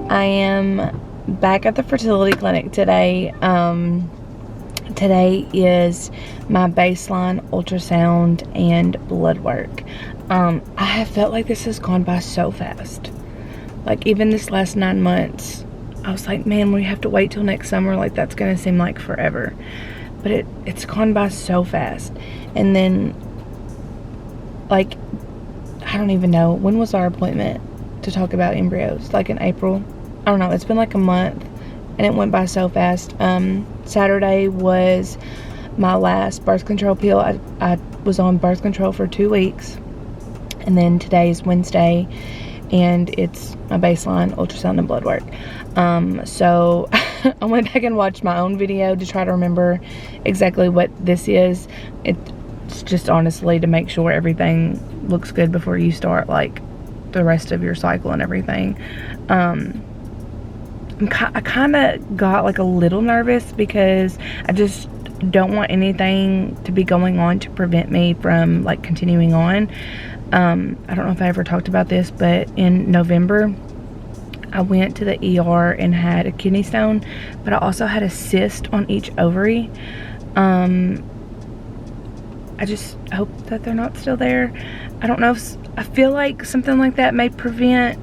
I am back at the fertility clinic today. Today is my baseline ultrasound and blood work. I have felt like this has gone by so fast. Like, even this last 9 months, I was like, man, we have to wait till next summer. Like, that's gonna seem like forever. But it's gone by so fast. And then, like, I don't even know, when was our appointment to talk about embryos? Like in April? I don't know, it's been like a month and it went by so fast. Saturday was my last birth control pill. I was on birth control for 2 weeks, and then today's Wednesday and it's my baseline ultrasound and blood work. So I went back and watched my own video to try to remember exactly what this is. It's just honestly to make sure everything looks good before you start like the rest of your cycle and everything. I kind of got like a little nervous because I just don't want anything to be going on to prevent me from like continuing on. I don't know if I ever talked about this, but in November I went to the ER and had a kidney stone, but I also had a cyst on each ovary. I just hope that they're not still there. I don't know if, I feel like something like that may prevent,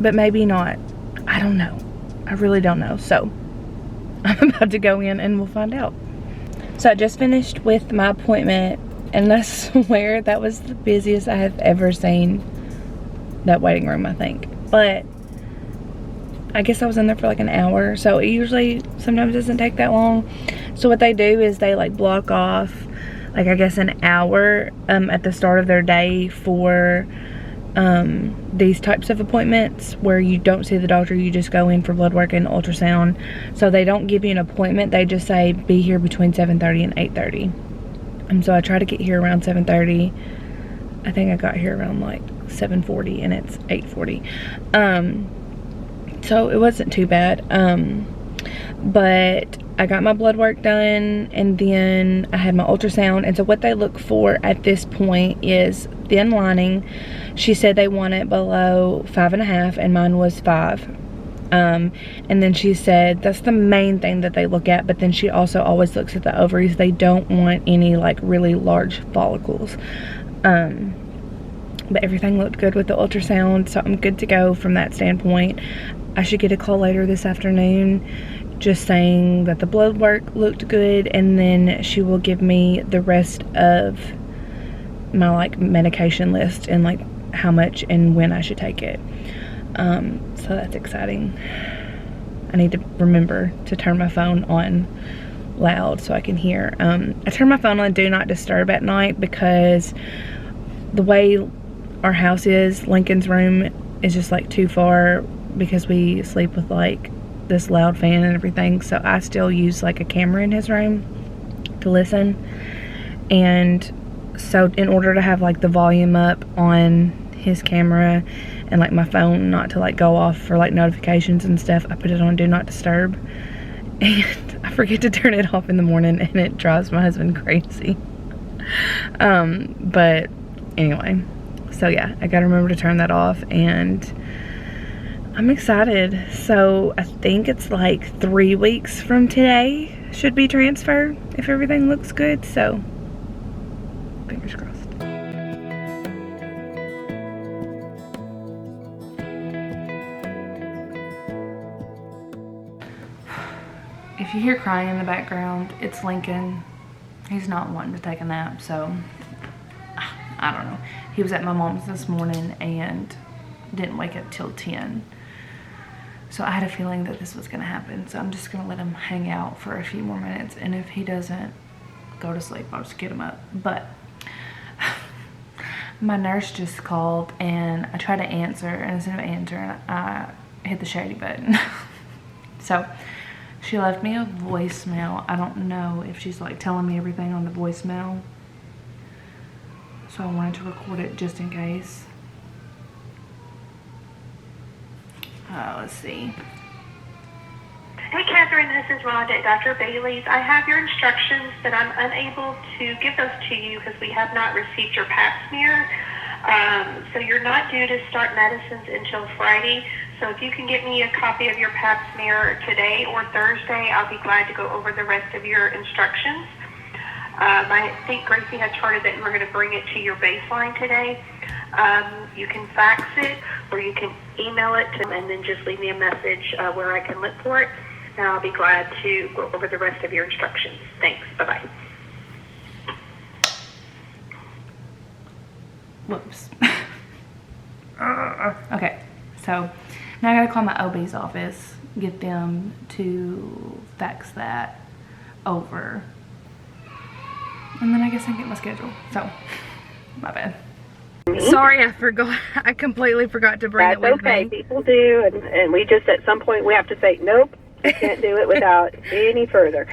but maybe not. I don't know. I really don't know. So I'm about to go in and we'll find out. So I just finished with my appointment, and I swear that was the busiest I have ever seen that waiting room, I think. But I guess I was in there for like an hour, so it usually sometimes doesn't take that long. So what they do is they like block off like, I guess, an hour at the start of their day for these types of appointments where you don't see the doctor, you just go in for blood work and ultrasound. So they don't give you an appointment, they just say be here between 7:30 and 8:30. And so I try to get here around 7:30. I think I got here around like 7:40 and it's 8:40. So it wasn't too bad. But I got my blood work done, and then I had my ultrasound. And so what they look for at this point is thin lining. She said they want it below 5.5, and mine was 5. And then she said that's the main thing that they look at, but then she also always looks at the ovaries. They don't want any like really large follicles. But everything looked good with the ultrasound, so I'm good to go from that standpoint. I should get a call later this afternoon just saying that the blood work looked good, and then she will give me the rest of my like medication list and like how much and when I should take it. So that's exciting. I need to remember to turn my phone on loud so I can hear. I turn my phone on do not disturb at night because the way our house is, Lincoln's room is just like too far because we sleep with like this loud fan and everything. So I still use like a camera in his room to listen. And so in order to have like the volume up on his camera and like my phone not to like go off for like notifications and stuff, I put it on do not disturb, and I forget to turn it off in the morning and it drives my husband crazy. But anyway, so yeah, I gotta remember to turn that off, and I'm excited. So I think it's like 3 weeks from today should be transferred if everything looks good, so fingers crossed. If you hear crying in the background, it's Lincoln. He's not wanting to take a nap, so I don't know. He was at my mom's this morning and didn't wake up till 10. So I had a feeling that this was gonna happen. So I'm just gonna let him hang out for a few more minutes, and if he doesn't go to sleep, I'll just get him up. But my nurse just called and I tried to answer, and instead of answering, I hit the shady button. So she left me a voicemail. I don't know if she's like telling me everything on the voicemail, so I wanted to record it just in case. Let's see. Hey Catherine, this is Rhonda at Dr. Bailey's. I have your instructions, but I'm unable to give those to you because we have not received your pap smear. So you're not due to start medicines until Friday. So if you can get me a copy of your pap smear today or Thursday, I'll be glad to go over the rest of your instructions. I think Gracie had charted that we're going to bring it to your baseline today. You can fax it or you can email it to and then just leave me a message where I can look for it. And I'll be glad to go over the rest of your instructions. Thanks. Bye-bye. Whoops. Okay, so now I gotta call my OB's office, get them to fax that over. And then I guess I can get my schedule. So, my bad. Sorry, I forgot. I completely forgot to bring it with okay. me. People do, and we just at some point we have to say, nope, we can't do it without any further.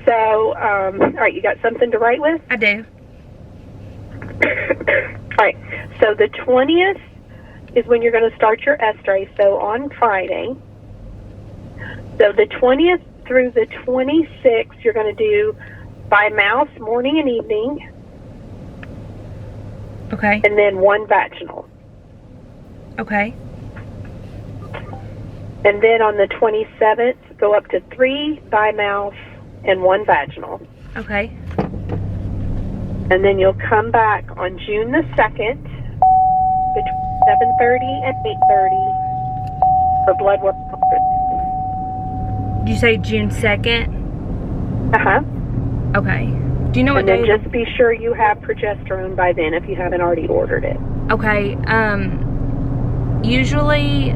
So, all right, you got something to write with? I do. All right, so the 20th is when you're going to start your S-ray, so on Friday. So the 20th through the 26th, you're going to do by mouth morning and evening. Okay. And then 1 vaginal. Okay. And then on the 27th, go up to 3 by mouth and 1 vaginal. Okay. And then you'll come back on June the 2nd between 7:30 and 8:30 for blood work. Did you say June 2nd? Uh-huh. Okay. Do you know what And then day? just be sure you have progesterone by then if you haven't already ordered it. Okay. Usually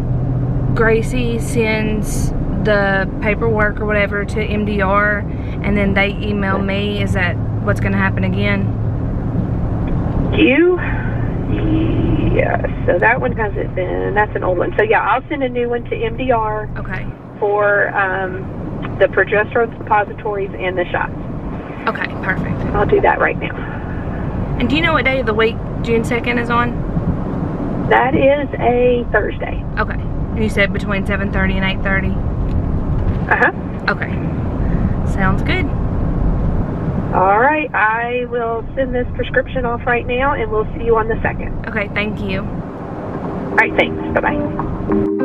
Gracie sends the paperwork or whatever to MDR and then they email me. Is that what's going to happen again? Yes. So that one hasn't been, that's an old one. So yeah, I'll send a new one to MDR. Okay. For the progesterone suppositories and the shots. Okay, perfect. I'll do that right now. And do you know what day of the week June 2nd is on? That is a Thursday. Okay. And you said between 7:30 and 8:30? Uh-huh. Okay. Sounds good. All right. I will send this prescription off right now, and we'll see you on the 2nd. Okay, thank you. All right. Thanks. Bye-bye.